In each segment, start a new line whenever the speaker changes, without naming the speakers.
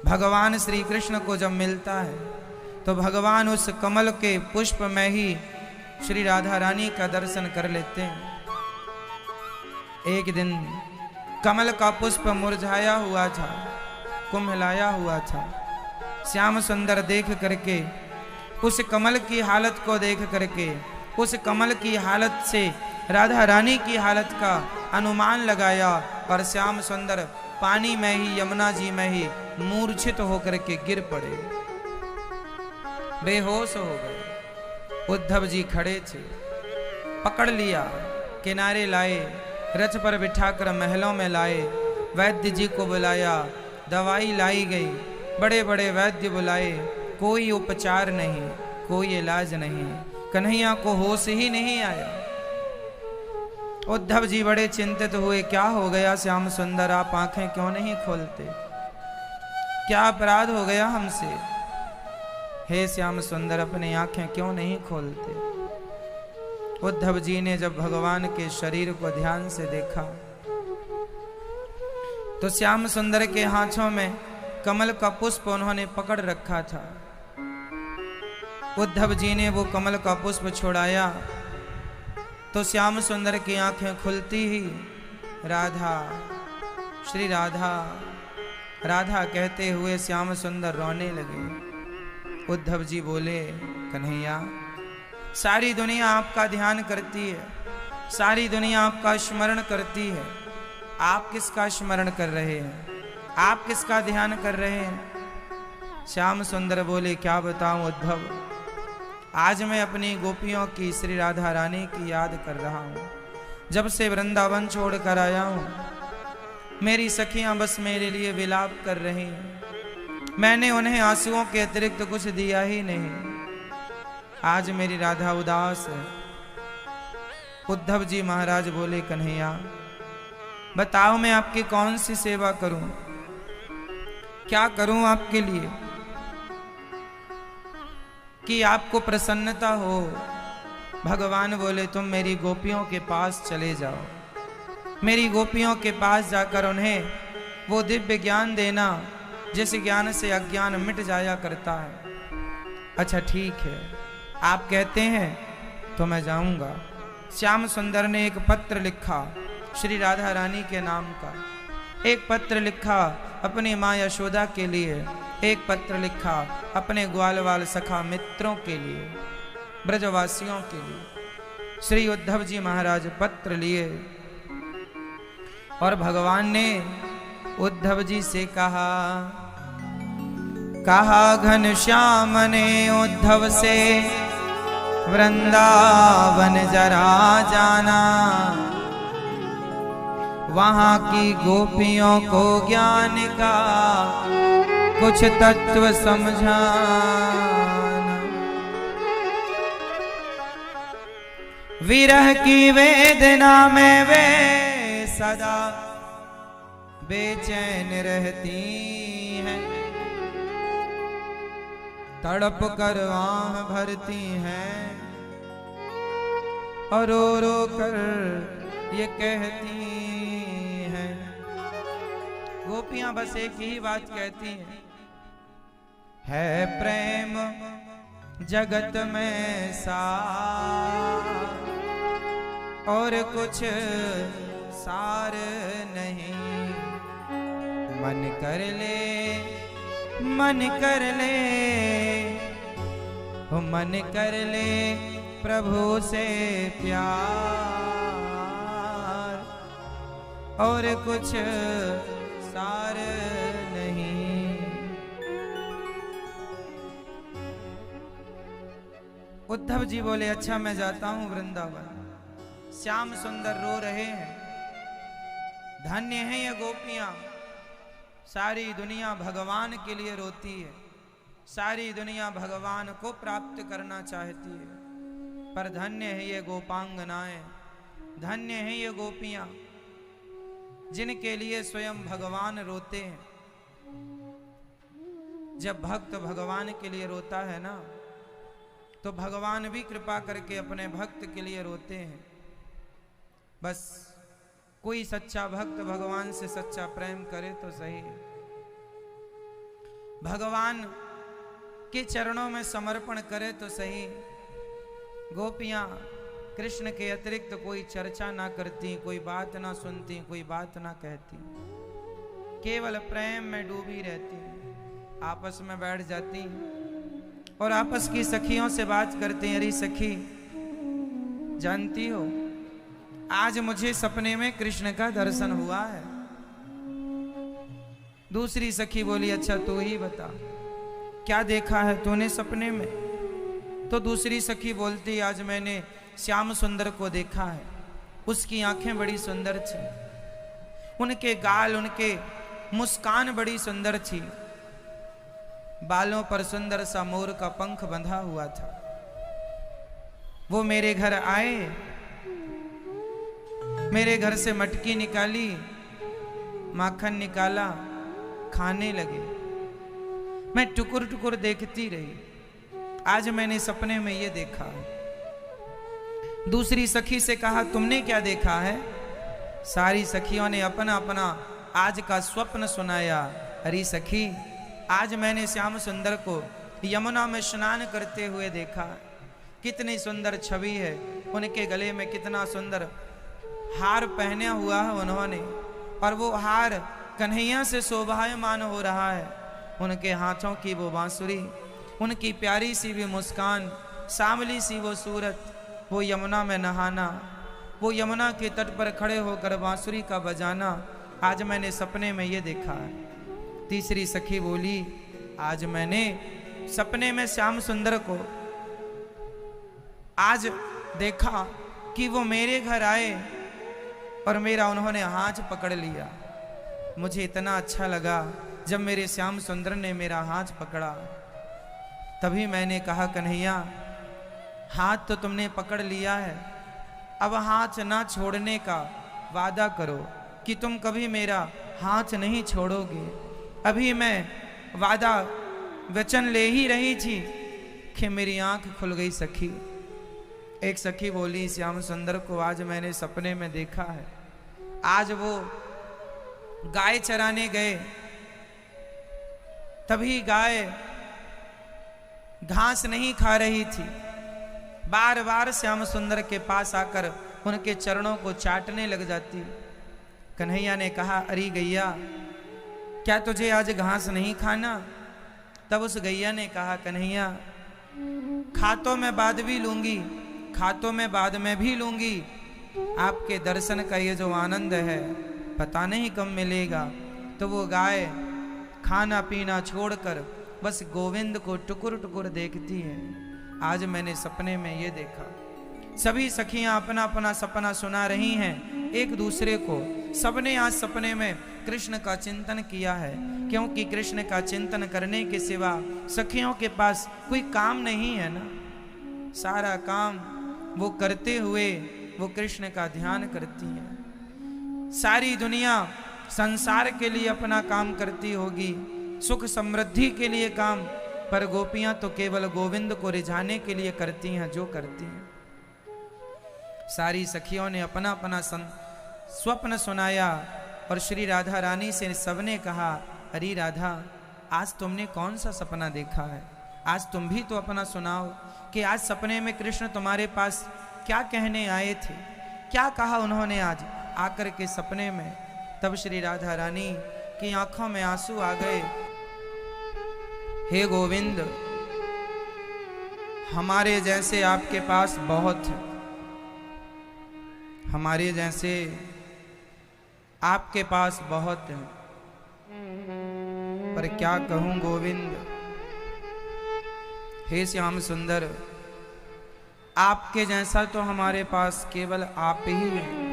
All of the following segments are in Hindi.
भगवान श्री कृष्ण को जब मिलता है तो भगवान उस कमल के पुष्प में ही श्री राधा रानी का दर्शन कर लेते हैं। एक दिन कमल का पुष्प मुरझाया हुआ था, कुम्हलाया हुआ था। श्याम सुंदर देख करके उस कमल की हालत को देख करके उस कमल की हालत से राधा रानी की हालत का अनुमान लगाया और श्याम सुंदर पानी में ही, यमुना जी में ही मूर्छित होकर के गिर पड़े, बेहोश हो गए। उद्धव जी खड़े थे, पकड़ लिया, किनारे लाए, रथ पर बिठाकर महलों में लाए, वैद्य जी को बुलाया, दवाई लाई गई, बड़े बड़े वैद्य बुलाए, कोई उपचार नहीं, कोई इलाज नहीं, कन्हैया को होश ही नहीं आया। उद्धव जी बड़े चिंतित हुए, क्या हो गया श्याम सुंदर, आप आंखें क्यों नहीं खोलते, क्या अपराध हो गया हमसे? हे श्याम सुंदर, अपनी आंखें क्यों नहीं खोलते? उद्धव जी ने जब भगवान के शरीर को ध्यान से देखा तो श्याम सुंदर के हाथों में कमल का पुष्प उन्होंने पकड़ रखा था। उद्धव जी ने वो कमल का पुष्प छुड़ाया तो श्याम सुंदर की आंखें खुलती ही राधा, श्री राधा, राधा कहते हुए श्याम सुंदर रोने लगे। उद्धव जी बोले, कन्हैया, सारी दुनिया आपका ध्यान करती है, सारी दुनिया आपका स्मरण करती है, आप किसका स्मरण कर रहे हैं, आप किसका ध्यान कर रहे हैं? श्याम सुंदर बोले, क्या बताऊं उद्धव, आज मैं अपनी गोपियों की, श्री राधा रानी की याद कर रहा हूं। जब से वृंदावन छोड़ कर आया हूं, मेरी सखियां बस मेरे लिए विलाप कर रही हैं, मैंने उन्हें आंसुओं के अतिरिक्त कुछ दिया ही नहीं। आज मेरी राधा उदास है। उद्धव जी महाराज बोले, कन्हैया, बताओ मैं आपकी कौन सी सेवा करूं, क्या करूं आपके लिए कि आपको प्रसन्नता हो? भगवान बोले, तुम मेरी गोपियों के पास चले जाओ, मेरी गोपियों के पास जाकर उन्हें वो दिव्य ज्ञान देना जिस ज्ञान से अज्ञान मिट जाया करता है। अच्छा ठीक है, आप कहते हैं तो मैं जाऊंगा। श्याम सुंदर ने एक पत्र लिखा श्री राधा रानी के नाम का, एक पत्र लिखा अपनी माँ यशोदा के लिए, एक पत्र लिखा अपने ग्वालवाल सखा मित्रों के लिए, ब्रजवासियों के लिए। श्री उद्धव जी महाराज पत्र लिए और भगवान ने उद्धव जी से कहा, कहा घनश्याम ने उद्धव से वृंदावन जरा जाना, वहां की गोपियों को ज्ञान का कुछ तत्व समझाना। विरह की वेदना में वे सदा बेचैन रहती हैं, तड़प कर आह भरती हैं और रो रो कर ये कहती हैं। गोपियां बस एक ही बात कहती हैं, है प्रेम जगत में सार और कुछ सार नहीं, मन कर ले, मन कर ले, मन कर ले प्रभु से प्यार और कुछ सार नहीं। उद्धव जी बोले, अच्छा मैं जाता हूं वृंदावन। श्याम सुंदर रो रहे हैं, धन्य है ये गोपियां, सारी दुनिया भगवान के लिए रोती है, सारी दुनिया भगवान को प्राप्त करना चाहती है, पर धन्य है ये गोपांगनाएं, धन्य है ये गोपियां जिनके लिए स्वयं भगवान रोते हैं। जब भक्त भगवान के लिए रोता है ना, तो भगवान भी कृपा करके अपने भक्त के लिए रोते हैं। बस कोई सच्चा भक्त भगवान से सच्चा प्रेम करे तो सही। भगवान के चरणों में समर्पण करे तो सही। गोपियां कृष्ण के अतिरिक्त कोई चर्चा ना करती, कोई बात ना सुनती, कोई बात ना कहती, केवल प्रेम में डूबी रहती, आपस में बैठ जाती और आपस की सखियों से बात करती। अरे सखी, जानती हो आज मुझे सपने में कृष्ण का दर्शन हुआ है। दूसरी सखी बोली, अच्छा तू ही बता, क्या देखा है तूने सपने में? तो दूसरी सखी बोलती, आज मैंने श्याम सुंदर को देखा है। उसकी आंखें बड़ी सुंदर थी, उनके गाल, उनके मुस्कान बड़ी सुंदर थी, बालों पर सुंदर सा मोर का पंख बंधा हुआ था। वो मेरे घर आए, मेरे घर से मटकी निकाली, माखन निकाला, खाने लगे। मैं टुकुर टुकुर देखती रही। आज मैंने सपने में ये देखा। दूसरी सखी से कहा, तुमने क्या देखा है? सारी सखियों ने अपना अपना आज का स्वप्न सुनाया। अरे सखी, आज मैंने श्याम सुंदर को यमुना में स्नान करते हुए देखा। कितनी सुंदर छवि है, उनके गले में कितना सुंदर हार पहना हुआ है उन्होंने, और वो हार कन्हैया से शोभायमान हो रहा है। उनके हाथों की वो बांसुरी, उनकी प्यारी सी भी मुस्कान, सांवली सी वो सूरत, वो यमुना में नहाना, वो यमुना के तट पर खड़े होकर बांसुरी का बजाना, आज मैंने सपने में ये देखा है। तीसरी सखी बोली, आज मैंने सपने में श्याम सुंदर को आज देखा कि वो मेरे घर आए और मेरा उन्होंने हाथ पकड़ लिया। मुझे इतना अच्छा लगा जब मेरे श्याम सुंदर ने मेरा हाथ पकड़ा। तभी मैंने कहा, कन्हैया, हाथ तो तुमने पकड़ लिया है, अब हाथ ना छोड़ने का वादा करो कि तुम कभी मेरा हाथ नहीं छोड़ोगे। अभी मैं वादा वचन ले ही रही थी कि मेरी आंख खुल गई। सखी, एक सखी बोली, श्याम सुंदर को आज मैंने सपने में देखा है। आज वो गाय चराने गए, तभी गाय घास नहीं खा रही थी। बार बार श्याम सुंदर के पास आकर उनके चरणों को चाटने लग जाती। कन्हैया ने कहा, अरे गैया, क्या तुझे आज घास नहीं खाना? तब उस गैया ने कहा, कन्हैया, खा तो मैं बाद भी लूंगी, खा तो मैं बाद में भी लूंगी, आपके दर्शन का ये जो आनंद है पता नहीं कब मिलेगा। तो वो गाय खाना पीना छोड़कर बस गोविंद को टुकुर टुकुर देखती है। आज मैंने सपने में ये देखा। सभी सखियां अपना अपना सपना सुना रही हैं एक दूसरे को। सबने आज सपने में कृष्ण का चिंतन किया है, क्योंकि कृष्ण का चिंतन करने के सिवा सखियों के पास कोई काम नहीं है ना। सारा काम वो करते हुए वो कृष्ण का ध्यान करती हैं। सारी दुनिया संसार के लिए अपना काम करती होगी, सुख समृद्धि के लिए काम, पर गोपियां तो केवल गोविंद को रिझाने के लिए करती हैं जो करती हैं। सारी सखियों ने अपना अपना स्वप्न सुनाया और श्री राधा रानी से सबने कहा, अरे राधा, आज तुमने कौन सा सपना देखा है? आज तुम भी तो अपना सुनाओ कि आज सपने में कृष्ण तुम्हारे पास क्या कहने आए थे, क्या कहा उन्होंने आज आकर के सपने में। तब श्री राधा रानी की आंखों में आंसू आ गए। हे गोविंद, हमारे जैसे आपके पास बहुत है, हमारे जैसे आपके पास बहुत है, पर क्या कहूं गोविंद, हे श्याम सुंदर, आपके जैसा तो हमारे पास केवल आप ही हैं।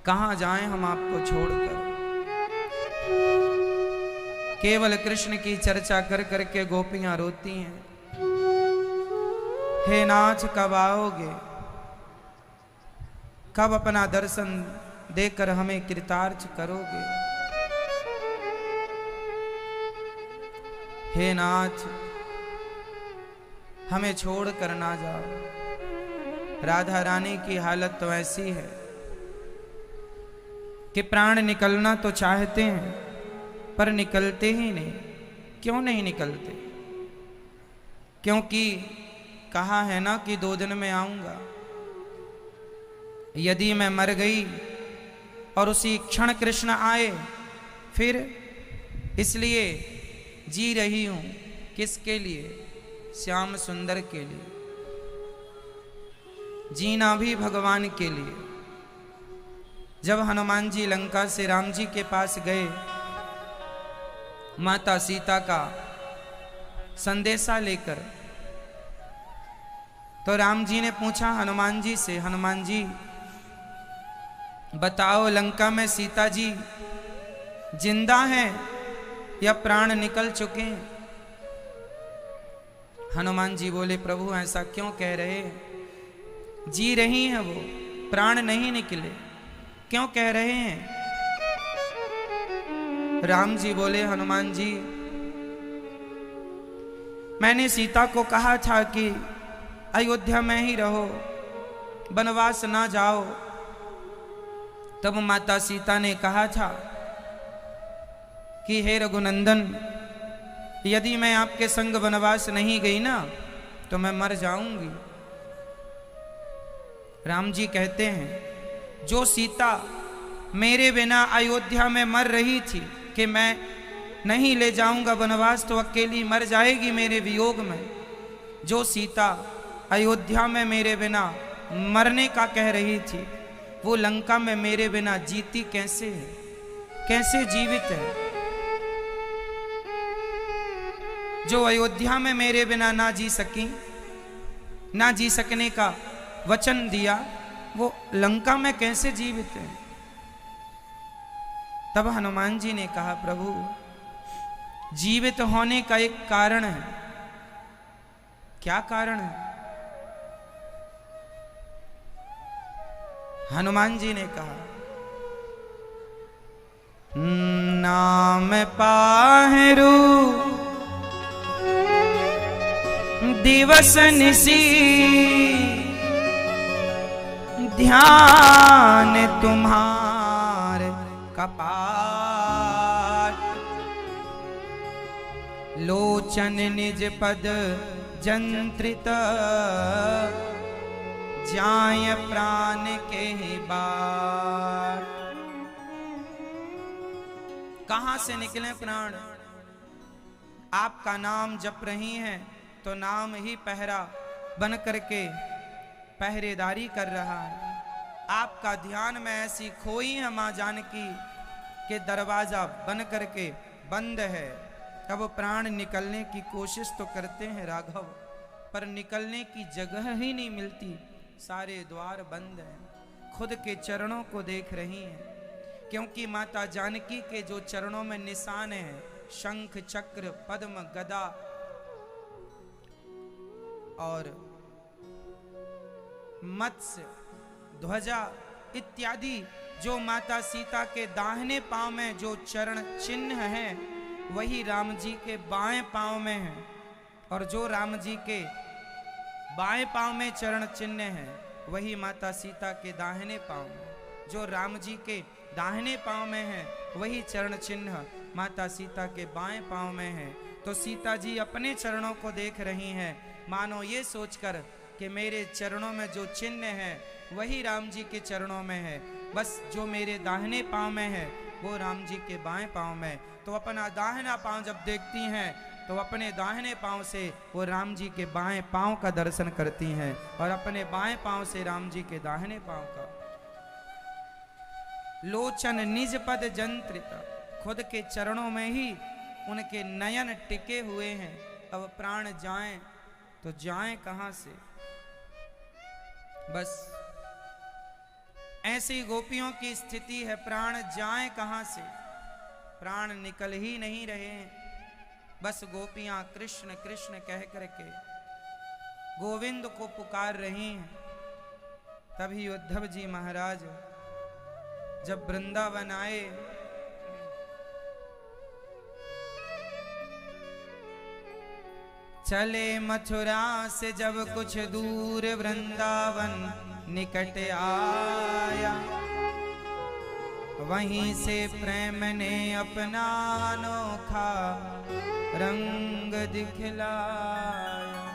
कहां जाएं हम आपको छोड़कर। केवल कृष्ण की चर्चा कर करके गोपियां रोती हैं। हे नाथ, कब आओगे? कब अपना दर्शन देकर हमें कृतार्थ करोगे? हे नाथ, हमें छोड़ कर ना जाओ। राधा रानी की हालत तो ऐसी है कि प्राण निकलना तो चाहते हैं, पर निकलते ही नहीं। क्यों नहीं निकलते? क्योंकि कहा है ना कि 2 दिन में आऊंगा। यदि मैं मर गई और उसी क्षण कृष्ण आए फिर, इसलिए जी रही हूं। किसके लिए? श्याम सुंदर के लिए। जीना भी भगवान के लिए। जब हनुमान जी लंका से राम जी के पास गए, माता सीता का संदेशा लेकर, तो राम जी ने पूछा हनुमान जी से, हनुमान जी बताओ लंका में सीता जी जिंदा हैं या प्राण निकल चुके हैं? हनुमान जी बोले प्रभु ऐसा क्यों कह रहे हैं? जी रही हैं वो, प्राण नहीं निकले। क्यों कह रहे हैं? राम जी बोले हनुमान जी मैंने सीता को कहा था कि अयोध्या में ही रहो, वनवास ना जाओ। तब माता सीता ने कहा था कि हे रघुनंदन, यदि मैं आपके संग वनवास नहीं गई ना तो मैं मर जाऊंगी। राम जी कहते हैं जो सीता मेरे बिना अयोध्या में मर रही थी कि मैं नहीं ले जाऊंगा वनवास तो अकेली मर जाएगी मेरे वियोग में, जो सीता अयोध्या में मेरे बिना मरने का कह रही थी, वो लंका में मेरे बिना जीती कैसे है? कैसे जीवित है? जो अयोध्या में मेरे बिना ना जी सकी, ना जी सकने का वचन दिया, वो लंका में कैसे जीवित है? तब हनुमान जी ने कहा प्रभु जीवित होने का एक कारण है। क्या कारण है? हनुमान जी ने कहा नाम पाहरू दिवस निसी ध्यान तुम्हार कपाट, लोचन निज पद जंत्रित जाय प्राण के बार। कहां से निकले प्राण? आपका नाम जप रही हैं तो नाम ही पहरा बन करके पहरेदारी कर रहा है। आपका ध्यान में ऐसी खोई है मां जानकी के दरवाजा बन करके बंद है। अब प्राण निकलने की कोशिश तो करते हैं राघव, पर निकलने की जगह ही नहीं मिलती। सारे द्वार बंद हैं। खुद के चरणों को देख रही हैं, क्योंकि माता जानकी के जो चरणों में निशान हैं, शंख चक्र पद्म गदा और मत्स्य ध्वजा इत्यादि जो माता सीता के दाहिने पांव में जो चरण चिन्ह हैं, वही राम जी के बाएं पांव में है। और जो राम जी के बाएं पांव में चरण चिन्ह है, वही माता सीता के दाहिने पांव में। जो राम जी के दाहिने पांव में है, वही चरण चिन्ह माता सीता के बाएं पांव में है। तो सीता जी अपने चरणों को देख रही हैं, मानो ये सोचकर कि मेरे चरणों में जो चिन्ह है वही राम जी के चरणों में है, बस जो मेरे दाहिने पांव में है वो राम जी के बाएं पांव में। तो अपना दाहिना पांव जब देखती हैं तो अपने दाहिने पांव से वो राम जी के बाएं पांव का दर्शन करती हैं, और अपने बाएं पांव से राम जी के दाहिने पांव का। लोचन निज पद जंत्रित, खुद के चरणों में ही उनके नयन टिके हुए हैं। अब प्राण जाएं तो जाएं कहां से? बस ऐसी गोपियों की स्थिति है, प्राण जाएं कहां से? प्राण निकल ही नहीं रहे हैं। बस गोपियां कृष्ण कृष्ण कह करके गोविंद को पुकार रही हैं। तभी उद्धव जी महाराज जब वृंदावन आए, चले मथुरा से जब कुछ दूर वृंदावन निकट आया, वहीं से प्रेम ने अपना अनोखा रंग दिखलाया।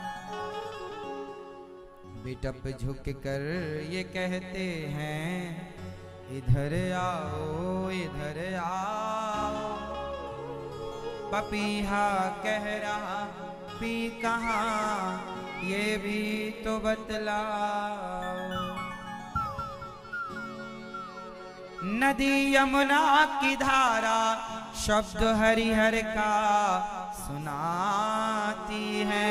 बिटप झुक कर ये कहते हैं, इधर आओ इधर आओ। पपीहा कह रहा पी कहाँ ये भी तो बतलाओ। नदी यमुना की धारा शब्द हरिहर का सुनाती है।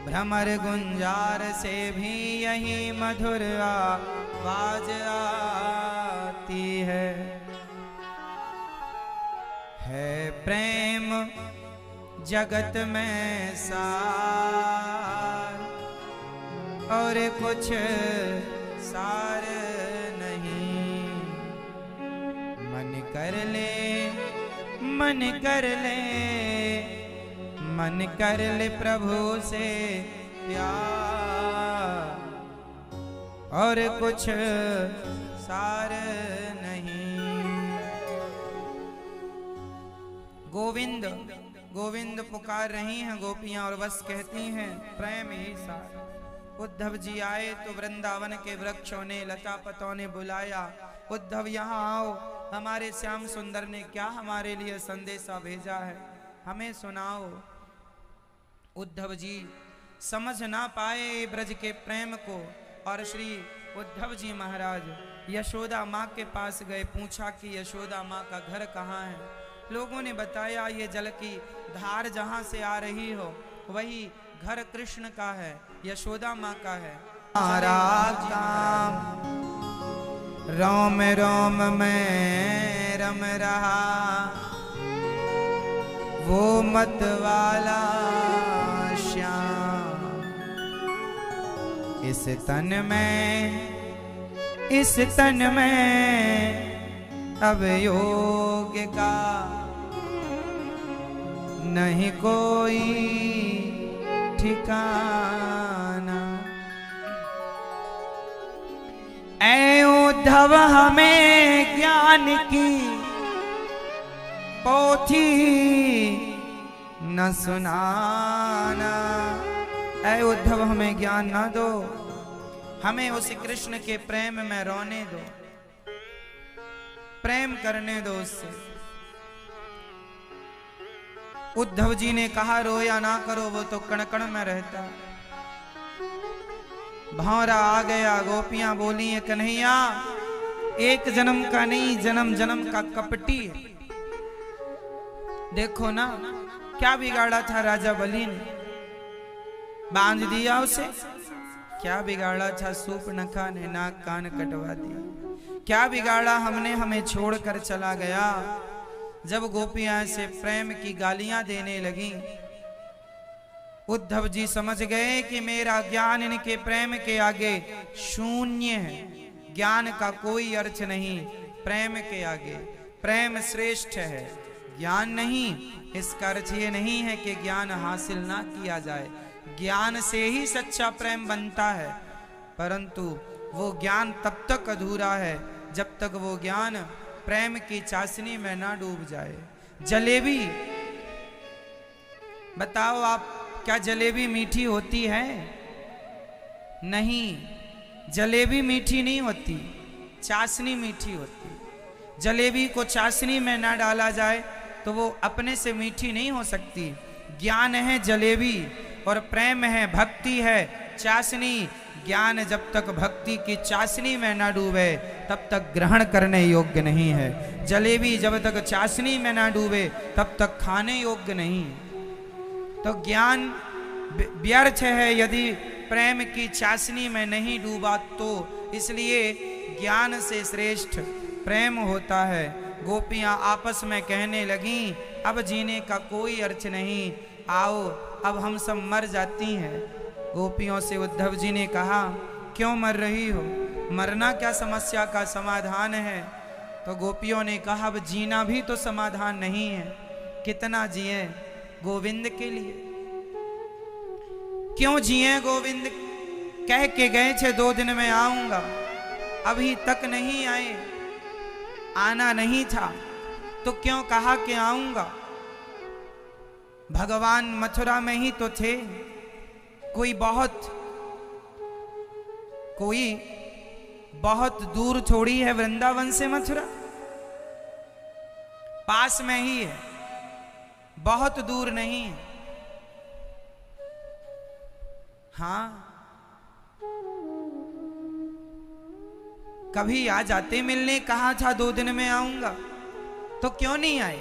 भ्रमर गुंजार से भी यही मधुर आवाज आती है। प्रेम जगत में सार और कुछ सार नहीं। मन कर ले मन कर ले मन कर ले प्रभु से प्यार और कुछ सार नहीं। गोविंद गोविंद पुकार रही हैं गोपियां और बस कहती हैं प्रेम ही सार। उद्धव जी आए तो वृंदावन के वृक्षों ने लता पतों ने बुलाया, उद्धव यहाँ आओ, हमारे श्याम सुंदर ने क्या हमारे लिए संदेशा भेजा है, हमें सुनाओ। उद्धव जी समझ ना पाए ब्रज के प्रेम को और श्री उद्धव जी महाराज यशोदा माँ के पास गए। पूछा कि यशोदा माँ का घर कहाँ है। लोगों ने बताया ये जल की धार जहाँ से आ रही हो वही घर कृष्ण का है, यशोदा माँ का है। रोम रोम में रम रहा वो मत वाला श्याम। इस तन में अब योग का नहीं कोई ठिकाना। ऐ उद्धव हमें ज्ञान की पोथी न सुनाना। ऐ उद्धव हमें ज्ञान न दो, हमें उस कृष्ण के प्रेम में रोने दो, प्रेम करने दो उससे। उद्धव जी ने कहा रोया ना करो, वो तो कण कण में रहता। भौरा आ गया, गोपियां बोली कन्हैया एक जन्म का नहीं जन्म जन्म का कपटी है। देखो ना क्या बिगाड़ा था राजा बलि ने, बांध दिया उसे। क्या बिगाड़ा था सूर्पनखा ने, नाक कान कटवा दिया। क्या बिगाड़ा हमने, हमें छोड़कर चला गया। जब गोपियां से प्रेम की गालियां देने लगी, उद्धव जी समझ गए कि मेरा ज्ञान इनके प्रेम के आगे शून्य है। ज्ञान का कोई अर्थ नहीं प्रेम के आगे। प्रेम श्रेष्ठ है, ज्ञान नहीं। इसका अर्थ ये नहीं है कि ज्ञान हासिल ना किया जाए, ज्ञान से ही सच्चा प्रेम बनता है, परंतु वो ज्ञान तब तक अधूरा है जब तक वो ज्ञान प्रेम की चाशनी में ना डूब जाए। जलेबी बताओ आप, क्या जलेबी मीठी होती है? नहीं, जलेबी मीठी नहीं होती, चाशनी मीठी होती। जलेबी को चाशनी में ना डाला जाए तो वो अपने से मीठी नहीं हो सकती। ज्ञान है जलेबी और प्रेम है, भक्ति है चाशनी। ज्ञान जब तक भक्ति की चाशनी में ना डूबे तब तक ग्रहण करने योग्य नहीं है। जलेबी जब तक चाशनी में ना डूबे तब तक खाने योग्य नहीं। तो ज्ञान व्यर्थ है यदि प्रेम की चाशनी में नहीं डूबा तो। इसलिए ज्ञान से श्रेष्ठ प्रेम होता है। गोपियां आपस में कहने लगीं अब जीने का कोई अर्थ नहीं, आओ अब हम सब मर जाती हैं। गोपियों से उद्धव जी ने कहा क्यों मर रही हो, मरना क्या समस्या का समाधान है? तो गोपियों ने कहा अब जीना भी तो समाधान नहीं है, कितना जिए गोविंद के लिए। क्यों जिए गोविंद? कह के गए थे 2 दिन में आऊंगा, अभी तक नहीं आए। आना नहीं था तो क्यों कहा कि आऊंगा? भगवान मथुरा में ही तो थे। कोई बहुत दूर थोड़ी है वृंदावन से मथुरा, पास में ही है, बहुत दूर नहीं है। हाँ, कभी आ जाते मिलने, कहा था 2 दिन में आऊंगा, तो क्यों नहीं आए?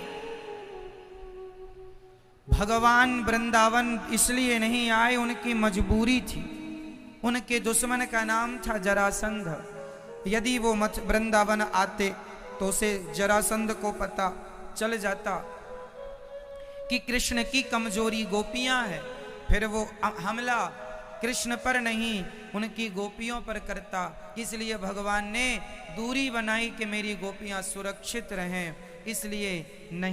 भगवान वृंदावन इसलिए नहीं आए, उनकी मजबूरी थी। उनके दुश्मन का नाम था जरासंध। यदि वो वृंदावन आते तो उसे जरासंध को पता चल जाता कि कृष्ण की कमजोरी गोपियां हैं, फिर वो हमला कृष्ण पर नहीं उनकी गोपियों पर करता। इसलिए भगवान ने दूरी बनाई कि मेरी गोपियां सुरक्षित रहें, इसलिए नहीं